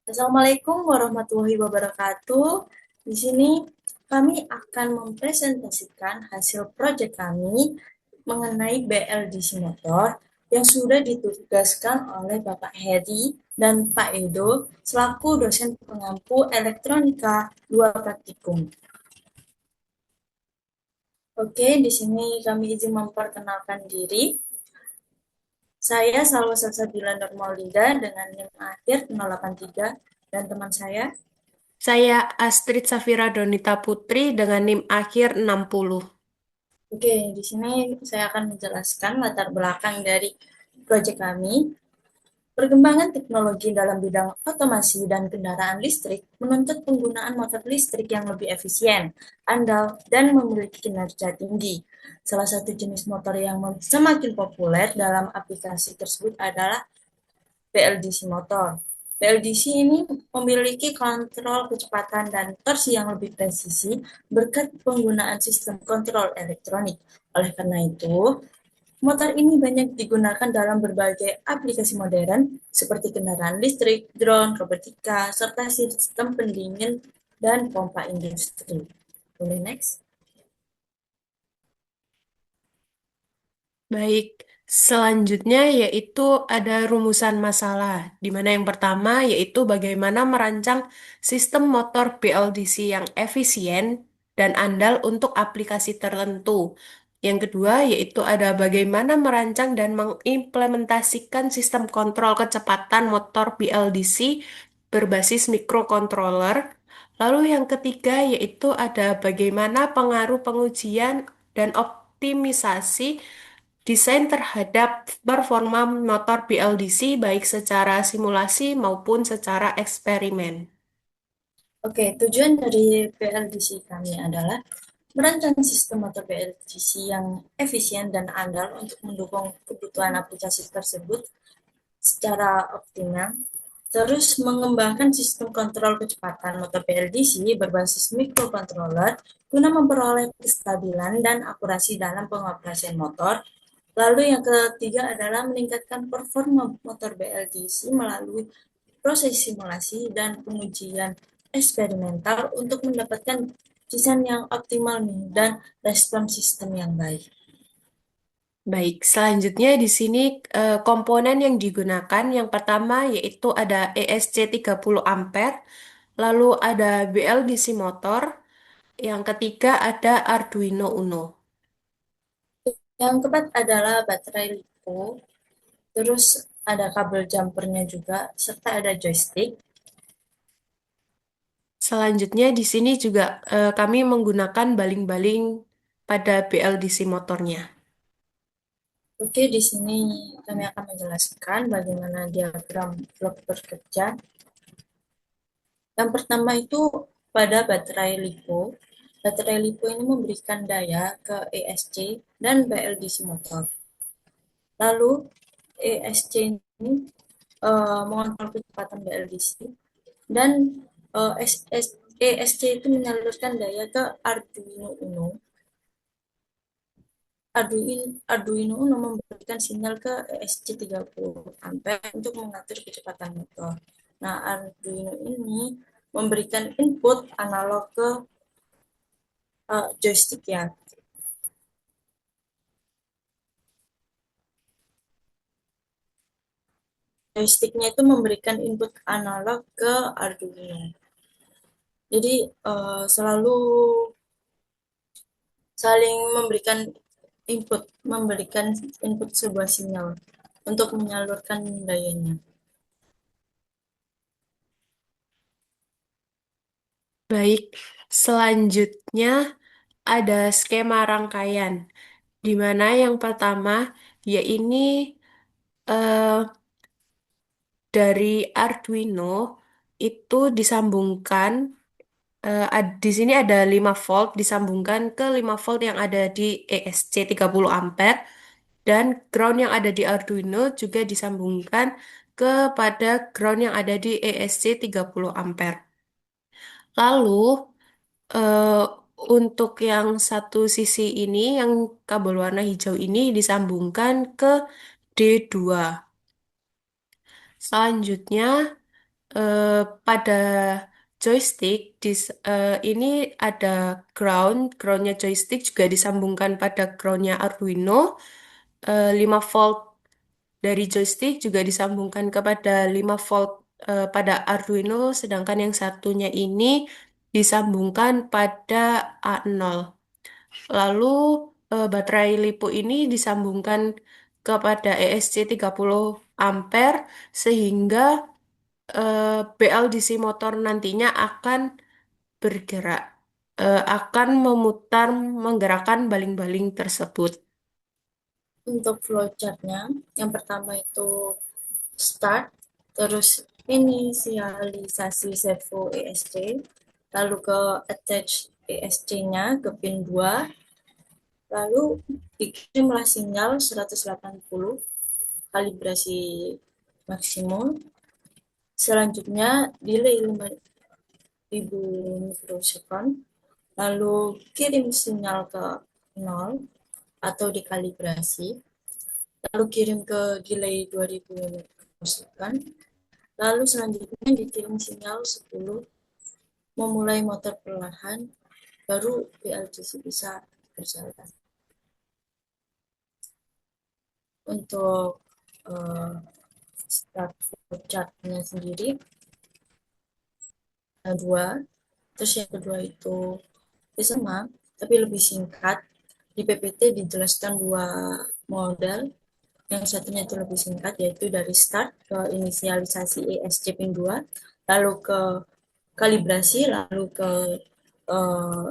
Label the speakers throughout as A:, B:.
A: Assalamualaikum warahmatullahi wabarakatuh. Di sini kami akan mempresentasikan hasil proyek kami mengenai BLDC motor yang sudah ditugaskan oleh Bapak Heri dan Pak Edo selaku dosen pengampu elektronika 2 praktikum. Oke, di sini kami izin memperkenalkan diri. Saya Salwa Salsabila Nurmaulida dengan NIM akhir 083 dan teman saya.
B: Saya Astrid Safira Donita Putri dengan NIM akhir 60.
A: Oke, di sini saya akan menjelaskan latar belakang dari proyek kami. Perkembangan teknologi dalam bidang otomasi dan kendaraan listrik menuntut penggunaan motor listrik yang lebih efisien, andal, dan memiliki kinerja tinggi. Salah satu jenis motor yang semakin populer dalam aplikasi tersebut adalah PLDC motor. PLDC ini memiliki kontrol kecepatan dan torsi yang lebih presisi berkat penggunaan sistem kontrol elektronik. Oleh karena itu, motor ini banyak digunakan dalam berbagai aplikasi modern seperti kendaraan listrik, drone, robotika, serta sistem pendingin dan pompa industri. Boleh next?
B: Baik, selanjutnya yaitu ada rumusan masalah, di mana yang pertama yaitu bagaimana merancang sistem motor BLDC yang efisien dan andal untuk aplikasi tertentu. Yang kedua yaitu ada bagaimana merancang dan mengimplementasikan sistem kontrol kecepatan motor BLDC berbasis microcontroller. Lalu yang ketiga yaitu ada bagaimana pengaruh pengujian dan optimisasi desain terhadap performa motor BLDC baik secara simulasi maupun secara eksperimen.
A: Oke, tujuan dari PLDC kami adalah merancang sistem motor PLDC yang efisien dan andal untuk mendukung kebutuhan aplikasi tersebut secara optimal. Terus mengembangkan sistem kontrol kecepatan motor PLDC berbasis microcontroller guna memperoleh kestabilan dan akurasi dalam pengoperasian motor. Lalu yang ketiga adalah meningkatkan performa motor BLDC melalui proses simulasi dan pengujian eksperimental untuk mendapatkan desain yang optimal nih, dan respon sistem yang baik.
B: Baik, selanjutnya di sini komponen yang digunakan yang pertama yaitu ada ESC 30 ampere, lalu ada BLDC motor, yang ketiga ada Arduino Uno.
A: Yang keempat adalah baterai lipo, terus ada kabel jumpernya juga, serta ada joystick.
B: Selanjutnya di sini juga kami menggunakan baling-baling pada BLDC motornya.
A: Oke, di sini kami akan menjelaskan bagaimana diagram blok bekerja. Yang pertama itu pada baterai LiPo. Baterai LiPo ini memberikan daya ke ESC dan BLDC motor. Lalu ESC ini mengontrol kecepatan BLDC dan ESC itu menyalurkan daya ke Arduino Uno. Arduino Uno memberikan sinyal ke ESC 30 ampere untuk mengatur kecepatan motor. Nah, Arduino ini memberikan input analog ke joystick ya. Joysticknya itu memberikan input analog ke Arduino. Jadi selalu saling memberikan input sebuah sinyal untuk menyalurkan dayanya.
B: Baik, selanjutnya ada skema rangkaian, di mana yang pertama, ya ini dari Arduino itu disambungkan, di sini ada 5 volt disambungkan ke 5 volt yang ada di ESC 30 ampere, dan ground yang ada di Arduino juga disambungkan kepada ground yang ada di ESC 30 ampere. Lalu, eh, untuk yang satu sisi ini, yang kabel warna hijau ini disambungkan ke D2. Selanjutnya, pada joystick ini ada groundnya joystick juga disambungkan pada groundnya Arduino. 5 volt dari joystick juga disambungkan kepada 5 volt pada Arduino, sedangkan yang satunya ini disambungkan pada A0. Lalu baterai LiPo ini disambungkan kepada ESC 30 ampere sehingga BLDC motor nantinya akan bergerak, akan menggerakkan baling-baling tersebut.
A: Untuk flowchartnya, yang pertama itu start, terus inisialisasi servo ESC, lalu ke attach ESC-nya ke pin 2, lalu dikirimlah sinyal 180 kalibrasi maksimum. Selanjutnya delay 5000 mikrosecond, lalu kirim sinyal ke 0 atau dikalibrasi, lalu kirim ke delay 2000 mikrosecond, lalu selanjutnya dikirim sinyal 10 memulai motor perlahan, baru PLDC bisa berjalan. Untuk start chartnya sendiri ada dua, terus yang kedua itu sama tapi lebih singkat. Di PPT dijelaskan dua model, yang satunya itu lebih singkat yaitu dari start ke inisialisasi ESC pin 2, lalu ke kalibrasi, lalu ke uh,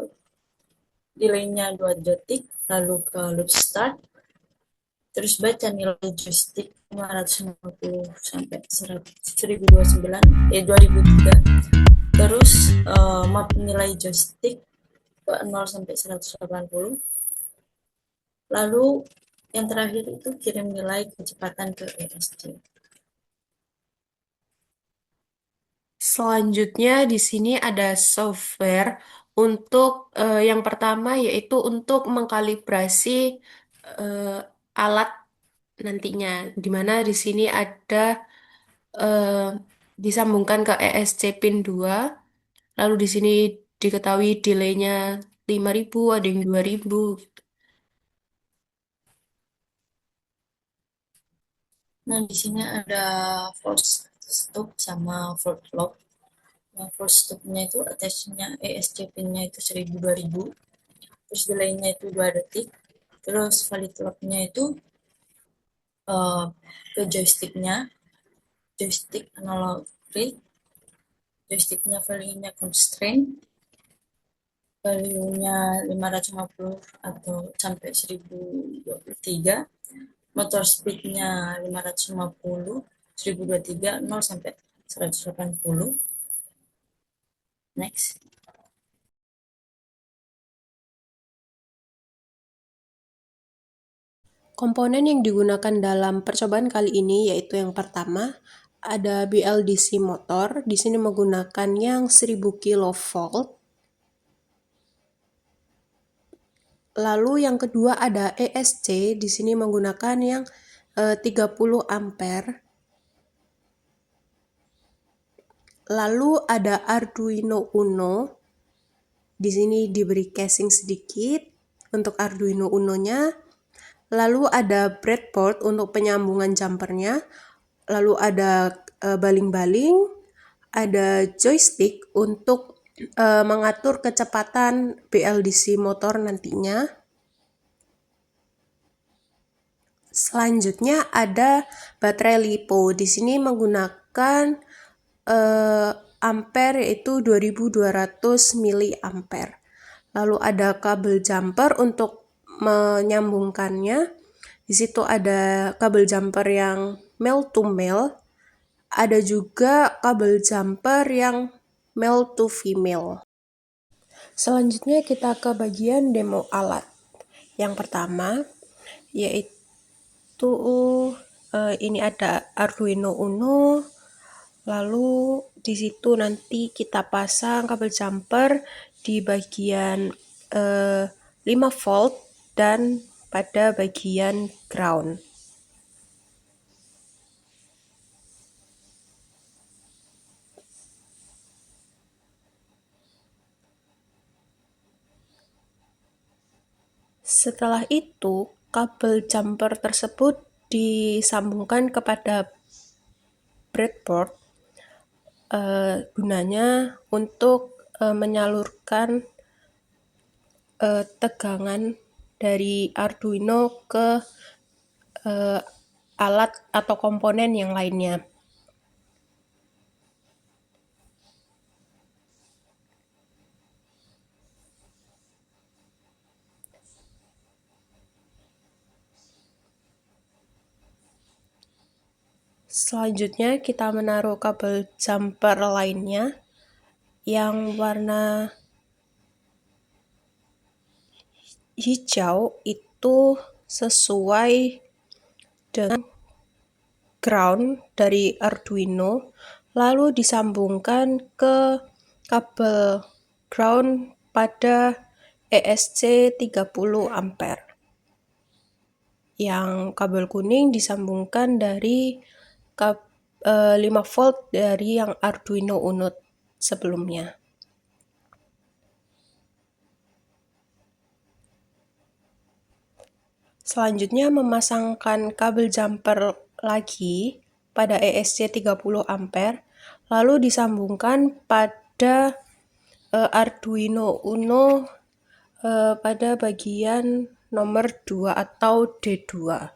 A: delaynya 2 detik, lalu ke loop start, terus baca nilai joystick 550 sampai 1029 2003, terus map nilai joystick ke 0 sampai 180, lalu yang terakhir itu kirim nilai kecepatan ke ESC.
B: Selanjutnya di sini ada software untuk yang pertama yaitu untuk mengkalibrasi eh, alat nantinya, di mana di sini ada eh, disambungkan ke ESC pin 2, lalu di sini diketahui delaynya 5.000, ada yang 2.000.
A: Nah, di sini ada force stop sama float lock. Yang force stopnya itu attachnya ESC pinnya itu 1000 2000, terus delaynya itu 2 detik, terus valid locknya itu uh, ke joysticknya, joystick analog klik, joysticknya value-nya constraint, value-nya 550 atau sampai 1023, motor speed-nya 550, 1023, 0 sampai 180. Next.
B: Komponen yang digunakan dalam percobaan kali ini yaitu yang pertama ada BLDC motor, di sini menggunakan yang 1000 kilovolt. Lalu yang kedua ada ESC, di sini menggunakan yang 30 ampere. Lalu ada Arduino Uno, di sini diberi casing sedikit untuk Arduino Uno-nya. Lalu ada breadboard untuk penyambungan jumpernya. Lalu ada baling-baling, ada joystick untuk mengatur kecepatan BLDC motor nantinya. Selanjutnya ada baterai LiPo. Di sini menggunakan ampere yaitu 2200 miliampere. Lalu ada kabel jumper untuk menyambungkannya. Di situ ada kabel jumper yang male to male. Ada juga kabel jumper yang male to female. Selanjutnya kita ke bagian demo alat. Yang pertama yaitu ini ada Arduino Uno. Lalu di situ nanti kita pasang kabel jumper di bagian 5 volt dan pada bagian ground. Setelah itu, kabel jumper tersebut disambungkan kepada breadboard, gunanya untuk menyalurkan tegangan dari Arduino ke alat atau komponen yang lainnya. Selanjutnya kita menaruh kabel jumper lainnya yang warna hijau itu sesuai dengan ground dari Arduino, lalu disambungkan ke kabel ground pada ESC 30 ampere. Yang kabel kuning disambungkan dari 5 volt dari yang Arduino Uno sebelumnya. Selanjutnya memasangkan kabel jumper lagi pada ESC 30 ampere, lalu disambungkan pada Arduino Uno pada bagian nomor 2 atau D2.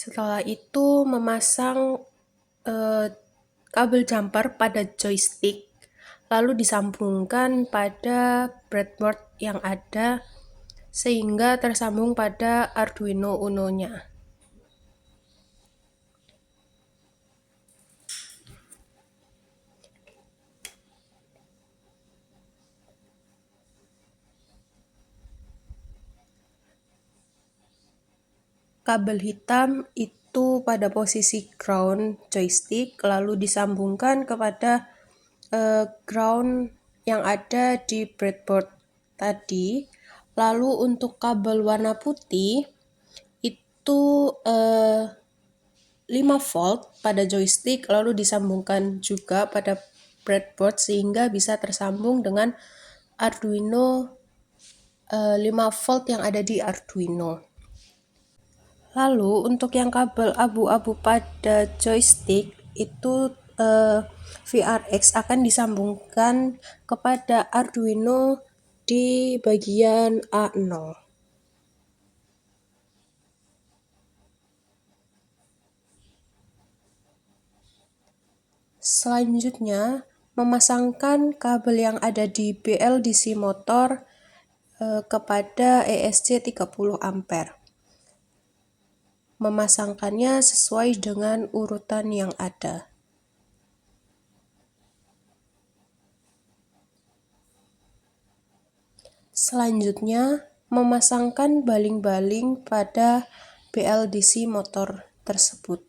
B: Setelah itu memasang kabel jumper pada joystick, lalu disambungkan pada breadboard yang ada sehingga tersambung pada Arduino Uno-nya. Kabel hitam itu pada posisi ground joystick, lalu disambungkan kepada ground yang ada di breadboard tadi. Lalu untuk kabel warna putih itu 5 volt pada joystick, lalu disambungkan juga pada breadboard sehingga bisa tersambung dengan Arduino 5 volt yang ada di Arduino. Lalu untuk yang kabel abu-abu pada joystick itu VRX akan disambungkan kepada Arduino di bagian A0. Selanjutnya, memasangkan kabel yang ada di BLDC motor kepada ESC 30 ampere. Memasangkannya sesuai dengan urutan yang ada. Selanjutnya, memasangkan baling-baling pada BLDC motor tersebut.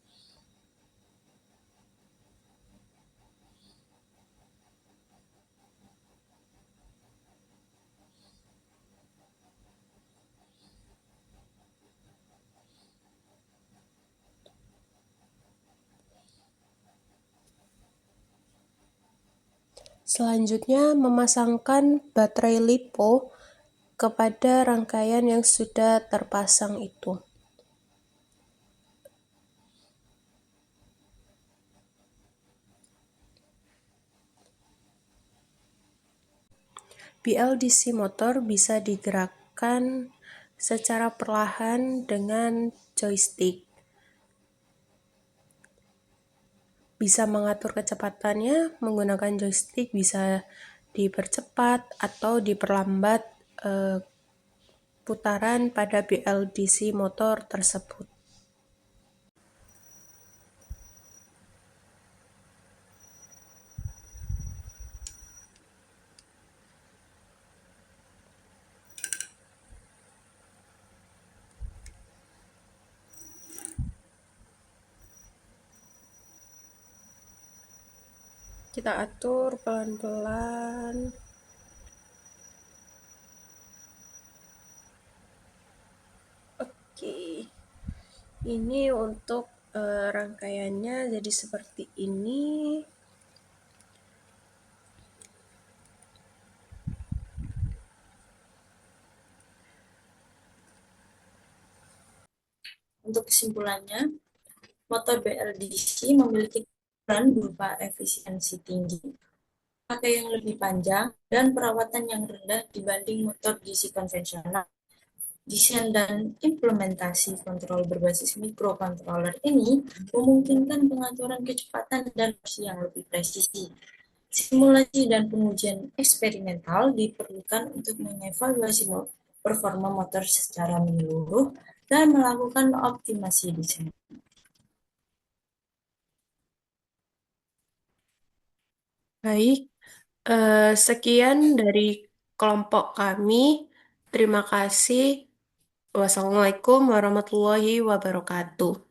B: Selanjutnya, memasangkan baterai LiPo kepada rangkaian yang sudah terpasang itu. BLDC motor bisa digerakkan secara perlahan dengan joystick. Bisa mengatur kecepatannya menggunakan joystick, bisa dipercepat atau diperlambat putaran pada BLDC motor tersebut. Kita atur pelan-pelan. Oke, ini untuk rangkaiannya jadi seperti ini.
A: Untuk kesimpulannya, motor BLDC memiliki peran berupa efisiensi tinggi, pakai yang lebih panjang, dan perawatan yang rendah dibanding motor DC konvensional. Desain dan implementasi kontrol berbasis microcontroller ini memungkinkan pengaturan kecepatan dan versi yang lebih presisi. Simulasi dan pengujian eksperimental diperlukan untuk mengevaluasi performa motor secara menyeluruh dan melakukan optimasi desain.
B: Baik, sekian dari kelompok kami. Terima kasih. Wassalamualaikum warahmatullahi wabarakatuh.